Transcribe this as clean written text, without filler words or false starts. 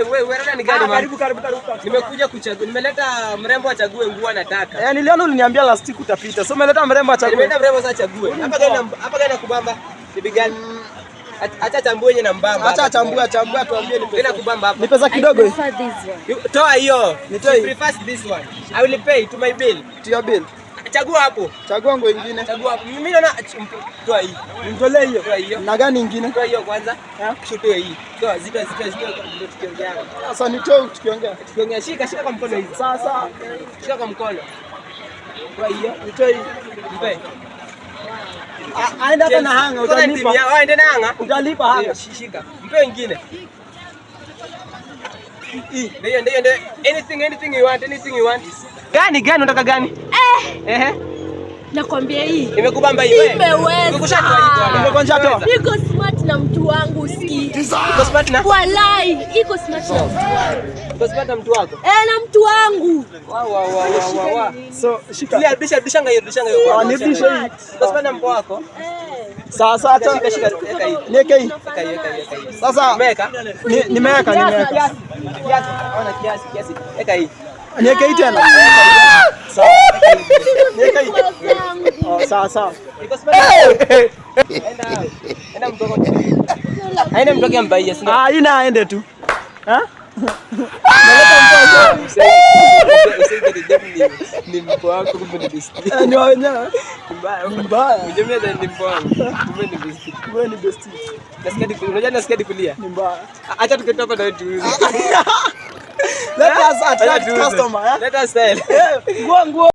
Wewe ni gani? Karibu. Nimekuja kuchagua. Nimeleta mrembo achague nguo anataka. Niliona uliniambia last week utapita. So umeleta mrembo achague. Nimeleta mrembo sasa achague. Hapa gani kubamba? Bibi gani? Acha chambue yenye na mbamba. Acha chambua tuambie ni pesa kubamba hapa. Ni pesa kidogo hii. Toa hiyo. Nitoe. Prefer this one. I will pay to my bill. To your bill. Chagua hapo. Chagua nguo nyingine. Chagua hapo. Mimi naona toa hii. Nimtolee hiyo. Toa hiyo. Na gani nyingine? Toa hiyo kwanza. Shotoe hii. Toa zito ndio tukiongea. Sasa nitoe tukiongea. Tukiongea shika kwa mkono hivi. Sasa shika kwa mkono. Toa hiyo. Nitoe hii. Mpe. Aenda tena hanga utalipa. Aenda na hanga. Utalipa hanga. Shika. Mpe wengine. Ndio. Anything you want. Gani unataka gani? Nakwambia hii. Imekubamba hii wewe. Imeweza. Nimekushatoa. Niko smart na mtu wangu usikii. Iko smart na? Walai, iko smart na mtu wangu. Iko smart na mtu wako? Na mtu wangu. Wa. So shika. Ile dishanga hiyo. Nirudishe hii. Iko smart na mtu wako? Sasa hata shika eka hii. Niweke hii. Eka hii. Sasa Umeweka? Nimeweka. Ona kiasi. Eka hii. Niweke hii tena. Sawa. Niweke hii. Sawa. Iko smart. Enda mdogo. Haina mdogo ambaye sina. Haina aende tu. Naleta mpoa. Ni mpoa wako kumbe ni besti. Ni wenyewe. Mbaya. Unajua ni mpoa wangu. Kumbe ni besti. Wewe ni besti. Nasikia kulia. Ni mbaya. Acha tukitoka na wetu. Let us attract customer. Let us sell. Nguo